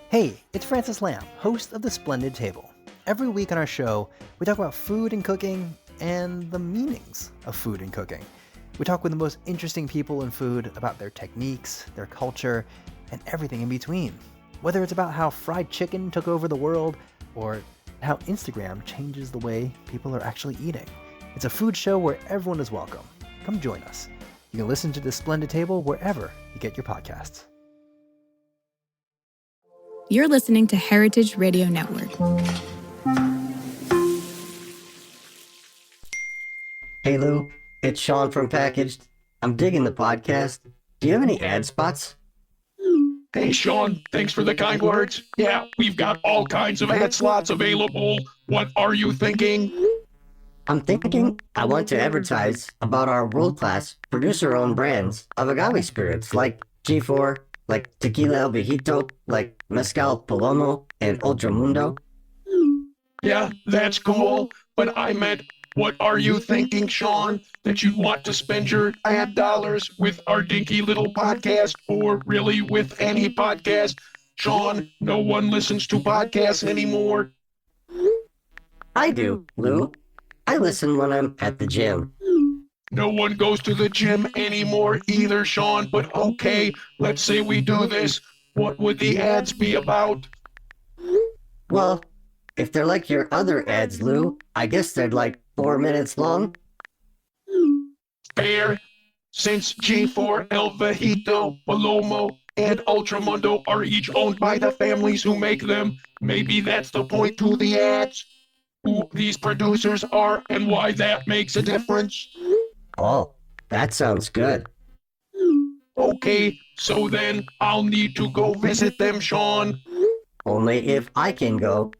Hey, it's Francis Lamb, host of The Splendid Table. Every week on our show, we talk about food and cooking and the meanings of food and cooking. We talk with the most interesting people in food about their techniques, their culture, and everything in between. Whether it's about how fried chicken took over the world or how Instagram changes the way people are actually eating. It's a food show where everyone is welcome. Come join us. You can listen to The Splendid Table wherever you get your podcasts. You're listening to Heritage Radio Network. Hey Lou, it's Sean from Packaged. I'm digging the podcast. Do you have any ad spots? Hey Sean, thanks for the kind words. Yeah, we've got all kinds of ad slots available. What are you thinking? I'm thinking I want to advertise about our world-class producer-owned brands of agave spirits like G4, like Tequila El Viejito, like Mezcal Palomo, and Ultramundo. Yeah, that's cool, but I meant, what are you thinking, Sean? That you'd want to spend your ad dollars with our dinky little podcast, or really with any podcast? Sean, no one listens to podcasts anymore. I do, Lou. I listen when I'm at the gym. No one goes to the gym anymore either, Sean, but okay, let's say we do this. What would the ads be about? Well, if they're like your other ads, Lou, I guess they're like 4 minutes long. Fair. Since G4, El Viejito, Palomo, and Ultramundo are each owned by the families who make them, maybe that's the point to the ads. Who these producers are and why that makes a difference. Oh, that sounds good. Okay, so then I'll need to go visit them, Sean. Only if I can go.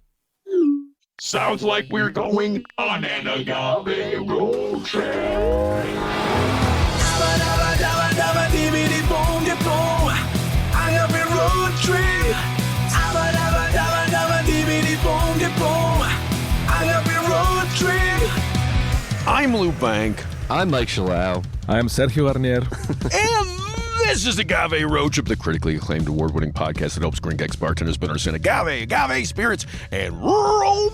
Sounds like we're going on an agave road trip. Agave road trip. Agave road trip. I'm Lou Bank. I'm Mike Shalau. I'm Sergio Garnier. And this is Agave Road Trip, the critically acclaimed award-winning podcast that helps Green Gex bartenders understand agave spirits, and rural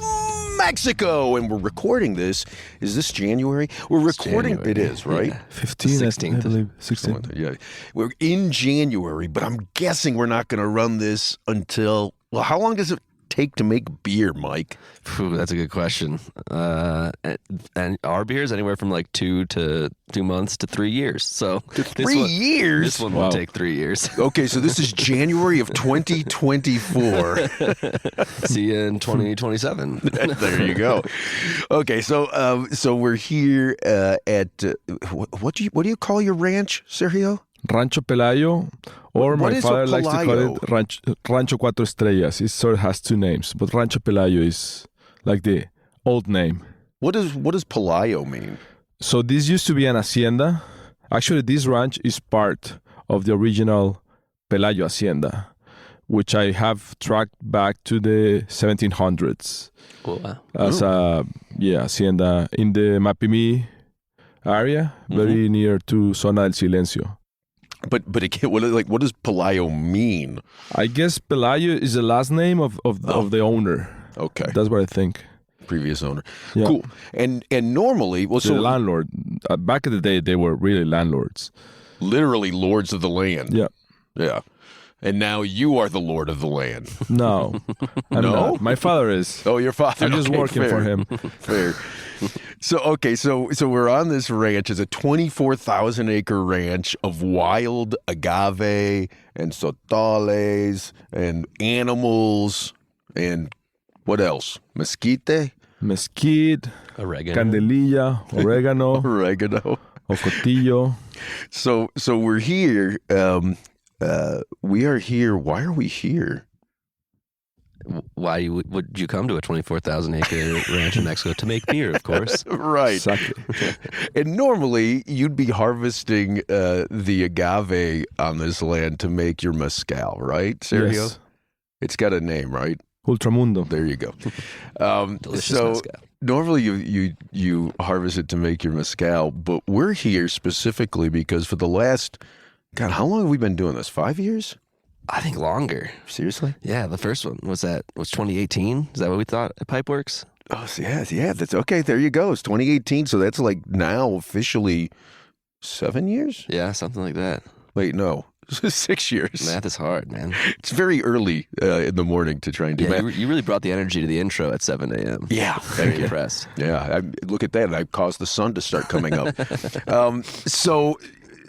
Mexico. And we're recording this. Is this January? We're recording. January. It is, right? Yeah. 15th, 16th. I believe. 16th. Yeah. We're in January, but I'm guessing we're not going to run this until, well, how long does it take to make beer, Mike? Phew, that's a good question. And our beer is anywhere from like 2 months to 3 years. So years? This one will take 3 years. Okay, so this is January of 2024. See you in 2027. There you go. Okay, so we're here at what do you call your ranch, Sergio? Rancho Pelayo, or What my is father a likes to call Pelayo? it Rancho Cuatro Estrellas. It sort of has two names, but Rancho Pelayo is like the old name. What does Pelayo mean? So this used to be an hacienda. Actually, this ranch is part of the original Pelayo Hacienda, which I have tracked back to the 1700s. Oh, wow. As a hacienda in the Mapimi area, very near to Zona del Silencio. But again, what does Pelayo mean? I guess Pelayo is the last name of the owner. Okay, That's what I think. previous owner. Yeah. Cool. And normally, well, The so landlord. Back in the day, they were really landlords. literally lords of the land. Yeah. Yeah. And now you are the lord of the land. No. I'm No? not. My father is. Oh, your father. I'm just Okay, working for fair. him. Fair. So we're on this ranch. It's a 24,000 acre ranch of wild agave and sotoles and animals and what else? Mesquite? Mesquite, Oregano. candelilla, oregano, Oregano. ocotillo. So we're here. We are here. Why are we here? Why would you come to a 24,000 acre ranch in Mexico? To make beer, of course. Right. Exactly. And normally you'd be harvesting the agave on this land to make your mezcal, right, Sergio? Yes. It's got a name, right? Ultramundo. There you go. Delicious so mezcal. normally you harvest it to make your mezcal, but we're here specifically because for the last, God, how long have we been doing this? 5 years? I think longer. Seriously? Yeah, the first one was 2018. Is that what we thought at Pipeworks? Oh, yeah. That's okay. There you go. It's 2018. So that's like now officially 7 years? Yeah, something like that. Wait, no. 6 years. Math is hard, man. It's very early in the morning to try and do math. You really brought the energy to the intro at 7 a.m. Yeah. Very impressed. Yeah. Look at that. I caused the sun to start coming up.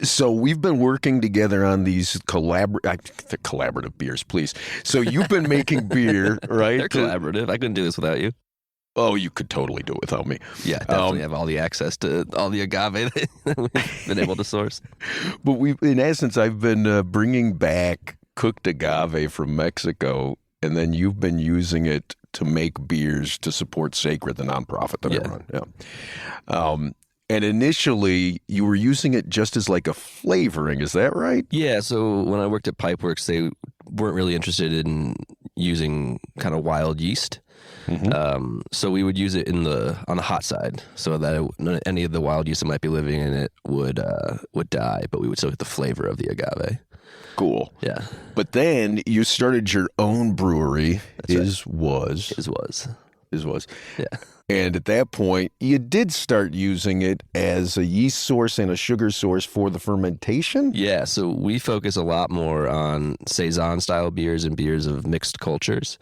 So we've been working together on these collaborative beers, please. So you've been making beer, right? They're collaborative. I couldn't do this without you. Oh, you could totally do it without me. Yeah, definitely have all the access to all the agave that we've been able to source. But in essence, I've been bringing back cooked agave from Mexico, and then you've been using it to make beers to support Sacred, the nonprofit that I run. Yeah. And initially, you were using it just as like a flavoring. Is that right? Yeah. So when I worked at Pipeworks, they weren't really interested in using kind of wild yeast. Mm-hmm. So we would use it on the hot side, so that any of the wild yeast that might be living in it would die, but we would still get the flavor of the agave. Cool. Yeah. But then you started your own brewery. Is was. Yeah. And at that point, you did start using it as a yeast source and a sugar source for the fermentation? Yeah, so we focus a lot more on Saison-style beers and beers of mixed cultures,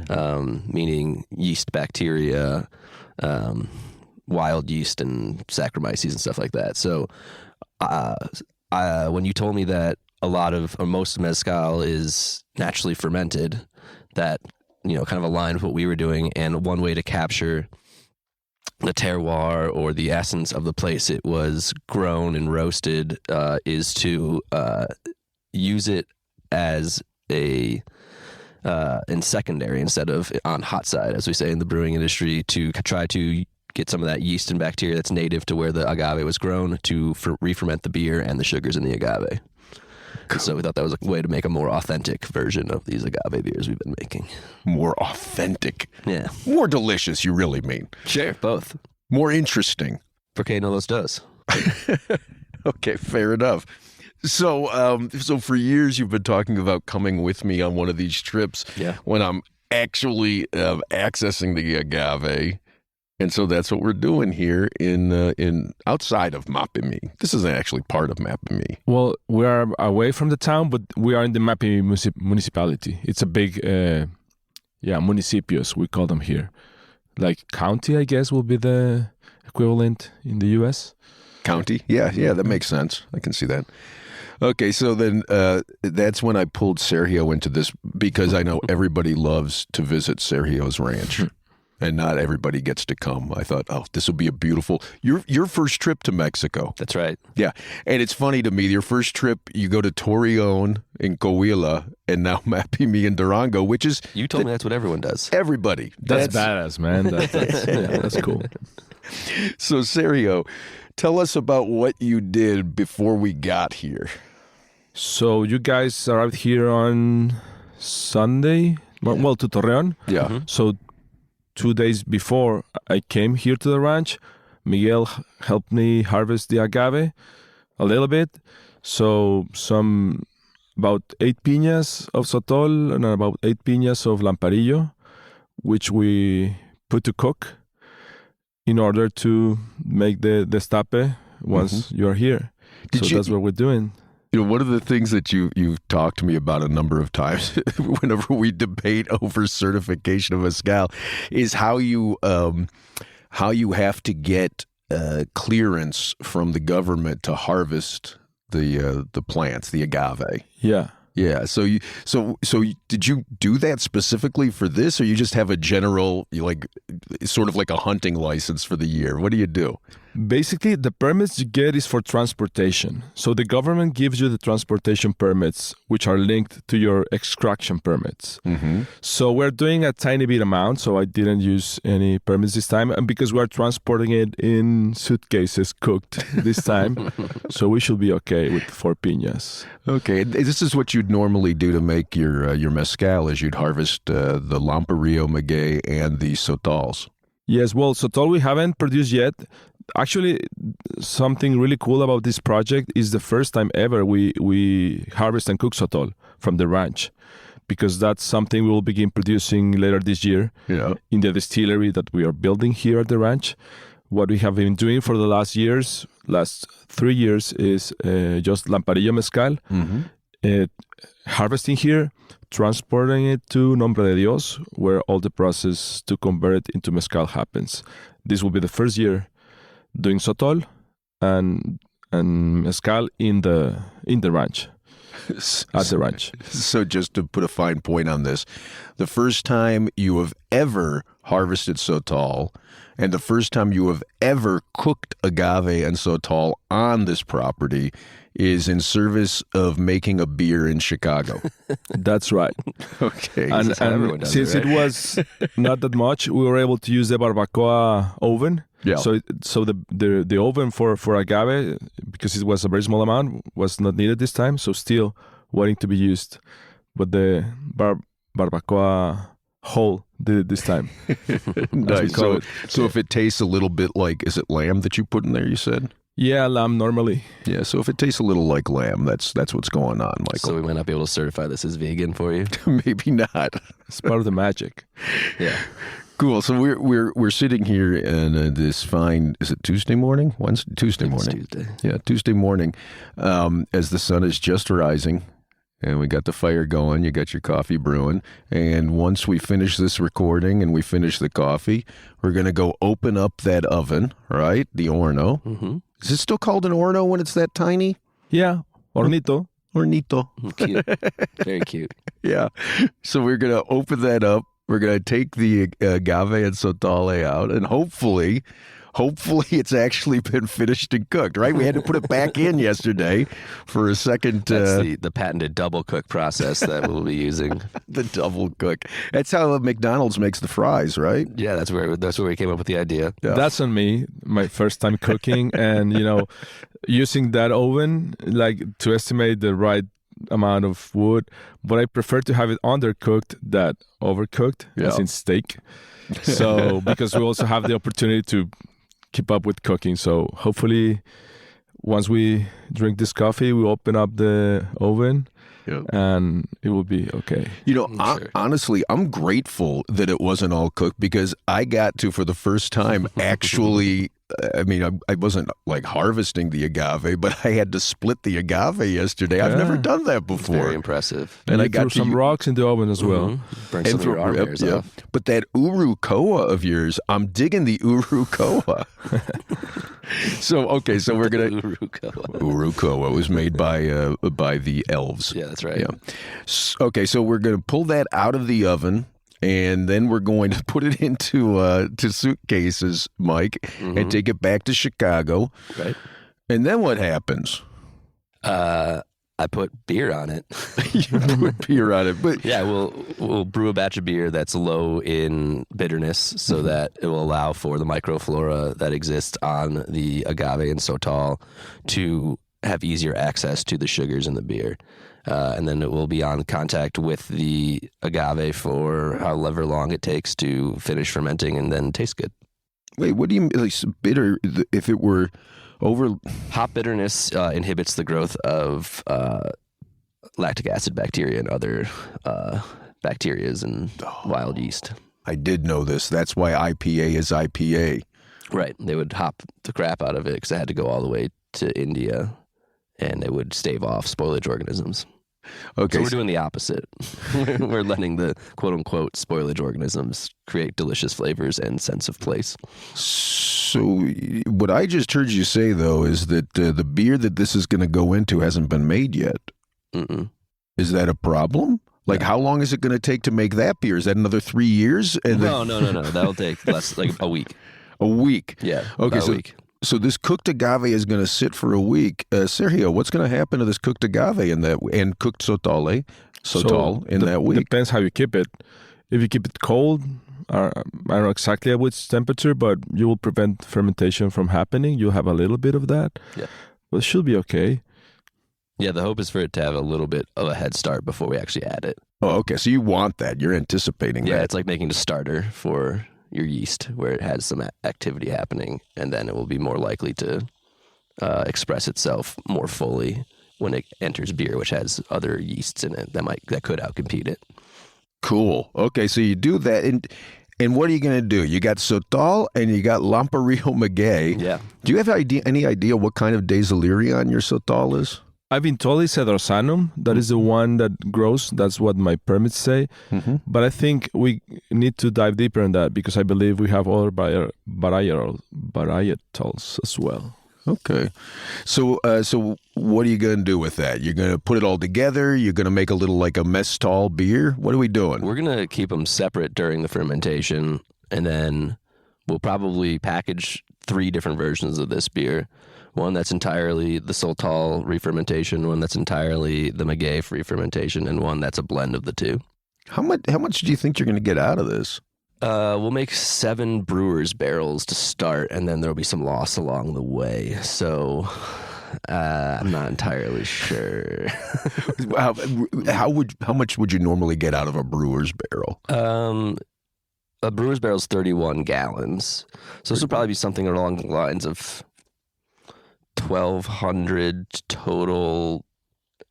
meaning yeast bacteria, wild yeast, and Saccharomyces and stuff like that. So when you told me that most mezcal is naturally fermented, that kind of aligned with what we were doing, and one way to capture the terroir or the essence of the place it was grown and roasted is to use it as in secondary instead of on hot side, as we say in the brewing industry, to try to get some of that yeast and bacteria that's native to where the agave was grown to re-ferment the beer and the sugars in the agave. Cool. So we thought that was a way to make a more authentic version of these agave beers we've been making. More authentic? Yeah. More delicious, you really mean? Sure, both. More interesting? Porque no los dos. Okay, fair enough. So for years you've been talking about coming with me on one of these trips when I'm actually accessing the agave. And so that's what we're doing here in outside of Mapimi. This isn't actually part of Mapimi. Well, we are away from the town, but we are in the Mapimi municipality. It's a big, municipios, we call them here. Like county, I guess, will be the equivalent in the U.S. County? Yeah, that makes sense. I can see that. Okay, so then that's when I pulled Sergio into this, because I know everybody loves to visit Sergio's ranch. And not everybody gets to come. I thought, this will be a beautiful... Your first trip to Mexico. That's right. Yeah. And it's funny to me, your first trip, you go to Torreon in Coahuila, and now Mapimi in Durango, which is... You told me that's what everyone does. Everybody. That's badass, man. That's cool. So, Sergio, tell us about what you did before we got here. So, you guys arrived here on Sunday? Well, to Torreon. Yeah. Mm-hmm. So... 2 days before I came here to the ranch, Miguel helped me harvest the agave a little bit. So about 8 piñas of Sotol and about 8 piñas of Lamparillo, which we put to cook in order to make the destape once you're here. That's what we're doing. One of the things that you've talked to me about a number of times whenever we debate over certification of mezcal is how you have to get clearance from the government to harvest the plants, the agave. Yeah. Yeah. So did you do that specifically for this, or you just have a general, sort of like a hunting license for the year? What do you do? Basically, the permits you get is for transportation. So the government gives you the transportation permits, which are linked to your extraction permits. Mm-hmm. So we're doing a tiny bit amount, so I didn't use any permits this time, and because we're transporting it in suitcases cooked this time, so we should be okay with 4 piñas. Okay, this is what you'd normally do to make your mezcal, is you'd harvest the Lamparillo, Maguey, and the Sotols. Yes, well, Sotol we haven't produced yet. Actually, something really cool about this project is the first time ever we harvest and cook Sotol from the ranch, because that's something we will begin producing later this year in the distillery that we are building here at the ranch. What we have been doing for the last 3 years is just Lamparillo Mezcal, harvesting here, transporting it to Nombre de Dios, where all the process to convert it into Mezcal happens. This will be the first year doing Sotol and Mezcal in the ranch. At the ranch. So just to put a fine point on this, the first time you have ever harvested Sotol and the first time you have ever cooked agave and Sotol on this property is in service of making a beer in Chicago. That's right. Okay. And since it was not that much, we were able to use the barbacoa oven. Yeah. So the oven for agave, because it was a very small amount, was not needed this time. So still waiting to be used, but the barbacoa whole did it this time. Nice. So if it tastes a little bit like, is it lamb that you put in there? You said. Yeah, lamb normally. Yeah, so if it tastes a little like lamb, that's what's going on, Michael. So we might not be able to certify this as vegan for you. Maybe not. It's part of the magic. Yeah. Cool. So we're sitting here in this fine. Is it Tuesday morning? Tuesday morning. Tuesday. Yeah, Tuesday morning. As the sun is just rising, and we got the fire going. You got your coffee brewing, and once we finish this recording and we finish the coffee, we're gonna go open up that oven, right? The horno. Mm-hmm. Is it still called an horno when it's that tiny? Yeah, hornito. Hornito. Cute. Very cute. Yeah. So we're going to open that up. We're going to take the agave and sotole out, and hopefully it's actually been finished and cooked, right? We had to put it back in yesterday for a second. That's the patented double cook process that we'll be using. The double cook. That's how McDonald's makes the fries, right? Yeah, that's where we came up with the idea. Yeah. That's on me. My first time cooking, and using that oven to estimate the right amount of wood, but I prefer to have it undercooked than overcooked, as in steak. So because we also have the opportunity to keep up with cooking. So hopefully once we drink this coffee, we open up the oven and it will be okay. Honestly, I'm grateful that it wasn't all cooked, because I got to, for the first time, actually, I wasn't harvesting the agave, but I had to split the agave yesterday. I've never done that before. It's very impressive. And I got some rocks in the oven as well. Burn some of your arm hairs off. But that Urukoa of yours, I'm digging the Urukoa. So we're gonna Urukoa was made by the elves. Yeah, that's right. Yeah. Okay, so we're gonna pull that out of the oven, and then we're going to put it into to suitcases, Mike, and take it back to Chicago. Right. And then what happens? I put beer on it. You put beer on it, but yeah, we'll brew a batch of beer that's low in bitterness, so that it will allow for the microflora that exists on the agave and sotol to have easier access to the sugars in the beer. And then it will be on contact with the agave for however long it takes to finish fermenting and then taste good. Wait, what do you mean? Bitter? If it were over, hop bitterness inhibits the growth of lactic acid bacteria and other bacterias and wild yeast. I did know this. That's why IPA is IPA. Right. They would hop the crap out of it because it had to go all the way to India, and it would stave off spoilage organisms. Okay. So we're doing the opposite. We're letting the quote-unquote spoilage organisms create delicious flavors and sense of place. So what I just heard you say, though, is that the beer that this is going to go into hasn't been made yet. Mm-mm. Is that a problem? How long is it going to take to make that beer? Is that another 3 years? No. That'll take less, a week. A week? Yeah. Okay, a week. So this cooked agave is going to sit for a week. Sergio, what's going to happen to this cooked agave and cooked sotol in that week? Depends how you keep it. If you keep it cold, I don't know exactly at which temperature, but you will prevent fermentation from happening. You'll have a little bit of that. Yeah. But it should be okay. Yeah, the hope is for it to have a little bit of a head start before we actually add it. Oh, okay. So you want that. You're anticipating that. Yeah, it's like making a starter for yeast where it has some activity happening, and then it will be more likely to express itself more fully when it enters beer, which has other yeasts in it that could outcompete it. Cool. Okay, so you do that, and what are you going to do? You got Sotol and you got Lamparillo Maguey. Yeah. Do you have any idea what kind of Desiderion your Sotol is? I've been told it's Cedrosanum. That is the one that grows. That's what my permits say. Mm-hmm. But I think we need to dive deeper in that because I believe we have other varietals as well. Okay. So what are you going to do with that? You're going to put it all together? You're going to make a little like a mezcal beer? What are we doing? We're going to keep them separate during the fermentation, and then we'll probably package 3 different versions of this beer. One that's entirely the Sotol re-fermentation, one that's entirely the Maguey re-fermentation, and one that's a blend of the two. How much do you think you're going to get out of this? We'll make 7 brewer's barrels to start, and then there'll be some loss along the way. So I'm not entirely sure. How much would you normally get out of a brewer's barrel? A brewer's barrel is 31 gallons. So this will probably be something along the lines of 1,200 total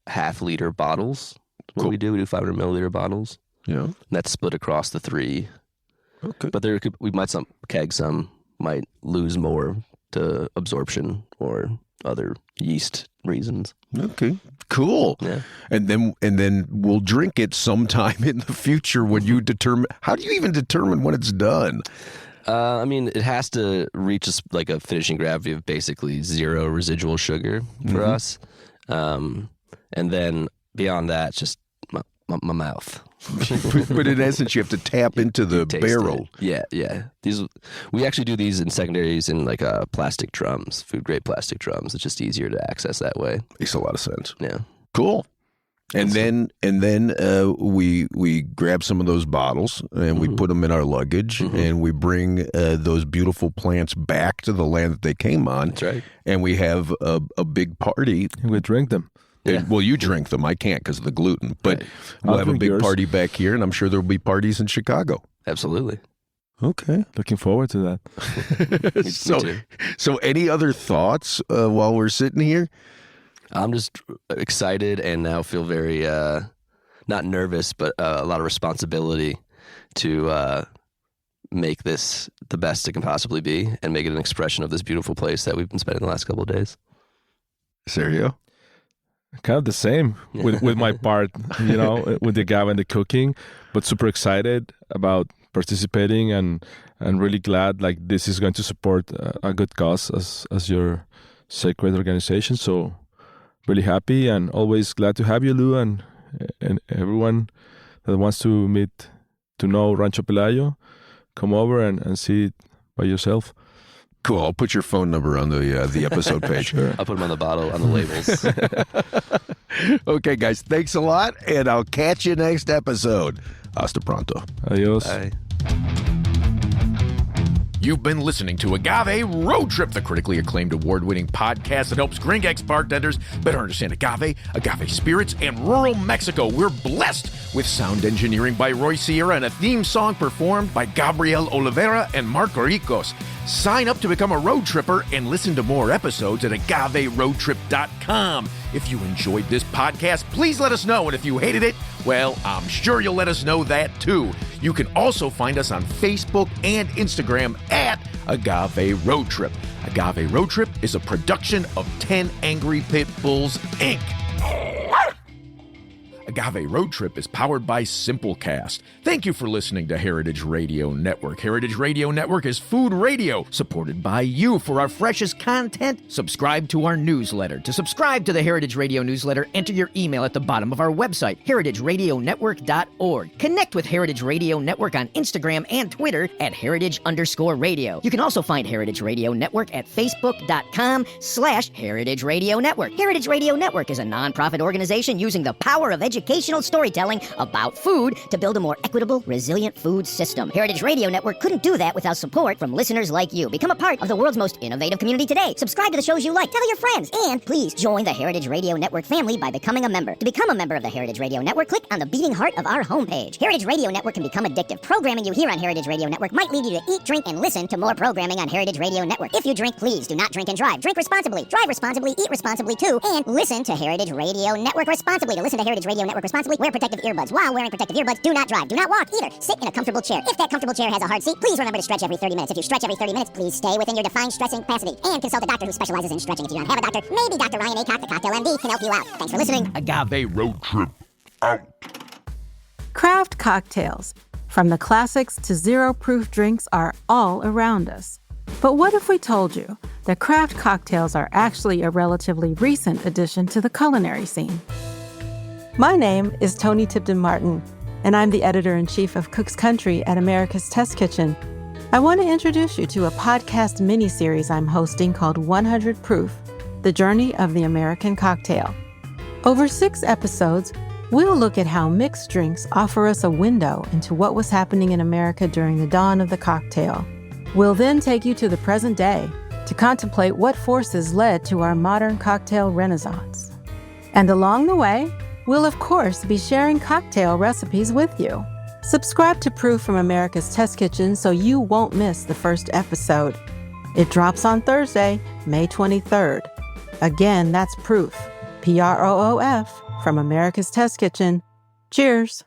half-liter bottles. What Cool. we do 500 milliliter bottles. Yeah. And that's split across the 3. Okay. But we might keg some, might lose more to absorption or other yeast reasons. Okay. Cool. Yeah. And then we'll drink it sometime in the future when you determine. How do you even determine when it's done? I mean, it has to reach like a finishing gravity of basically 0 residual sugar for us. And then beyond that, it's just my mouth. But in essence, you have to tap into the Taste barrel. it. Yeah. We actually do these in secondaries in like plastic drums, food grade plastic drums. It's just easier to access that way. Makes a lot of sense. Yeah. Cool. And then we grab some of those bottles and we put them in our luggage and we bring those beautiful plants back to the land that they came on. That's right. And we have a big party. And we drink them. Yeah. Well, you drink them. I can't because of the gluten. But Right. we'll I'll have a drink big yours. party back here, and I'm sure there'll be parties in Chicago. Absolutely. Okay. Looking forward to that. Me too. So any other thoughts while we're sitting here? I'm just excited and now feel very, not nervous, but a lot of responsibility to make this the best it can possibly be and make it an expression of this beautiful place that we've been spending the last couple of days. Sergio? Kind of the same with my part, with the agave and the cooking, but super excited about participating and really glad like this is going to support a good cause as your sacred organization. So really happy and always glad to have you, Lou, and everyone that wants to know Rancho Pelayo, come over and see it by yourself. Cool. I'll put your phone number on the episode page. Sure. I'll put them on the bottle, on the labels. Okay, guys. Thanks a lot, and I'll catch you next episode. Hasta pronto. Adios. Bye. You've been listening to Agave Road Trip, the critically acclaimed award-winning podcast that helps Gringex bartenders better understand agave spirits, and rural Mexico. We're blessed with sound engineering by Roy Sierra and a theme song performed by Gabriel Oliveira and Marco Ricos. Sign up to become a road tripper and listen to more episodes at agaveroadtrip.com. If you enjoyed this podcast, please let us know. And if you hated it, well, I'm sure you'll let us know that too. You can also find us on Facebook and Instagram at Agave Road Trip. Agave Road Trip is a production of 10 Angry Pit Bulls, Inc. Agave Road Trip is powered by Simplecast. Thank you for listening to Heritage Radio Network. Heritage Radio Network is food radio supported by you. For our freshest content, subscribe to our newsletter. To subscribe to the Heritage Radio newsletter, enter your email at the bottom of our website, heritageradionetwork.org. Connect with Heritage Radio Network on Instagram and Twitter at heritage_radio. You can also find Heritage Radio Network at facebook.com/Heritage Radio Network. Heritage Radio Network is a nonprofit organization using the power of education educational storytelling about food to build a more equitable, resilient food system. Heritage Radio Network couldn't do that without support from listeners like you. Become a part of the world's most innovative community today. Subscribe to the shows you like. Tell your friends. And please join the Heritage Radio Network family by becoming a member. To become a member of the Heritage Radio Network, click on the beating heart of our homepage. Heritage Radio Network can become addictive. Programming you hear on Heritage Radio Network might lead you to eat, drink, and listen to more programming on Heritage Radio Network. If you drink, please do not drink and drive. Drink responsibly, drive responsibly, eat responsibly too, and listen to Heritage Radio Network responsibly. To listen to Heritage Radio Network responsibly, wear protective earbuds. While wearing protective earbuds, do not drive, do not walk either. Sit in a comfortable chair. If that comfortable chair has a hard seat, please remember to stretch every 30 minutes. If you stretch every 30 minutes, please stay within your defined stretching capacity. And consult a doctor who specializes in stretching. If you don't have a doctor, maybe Dr. Ryan Acock, the Cocktail MD, can help you out. Thanks for listening. Agave Road Trip out. Craft cocktails, from the classics to zero-proof drinks, are all around us. But what if we told you that craft cocktails are actually a relatively recent addition to the culinary scene? My name is Toni Tipton-Martin, and I'm the editor-in-chief of Cook's Country at America's Test Kitchen. I want to introduce you to a podcast mini-series I'm hosting called 100 Proof, The Journey of the American Cocktail. Over 6 episodes, we'll look at how mixed drinks offer us a window into what was happening in America during the dawn of the cocktail. We'll then take you to the present day to contemplate what forces led to our modern cocktail renaissance. And along the way, we'll of course be sharing cocktail recipes with you. Subscribe to Proof from America's Test Kitchen so you won't miss the first episode. It drops on Thursday, May 23rd. Again, that's Proof, Proof, from America's Test Kitchen. Cheers.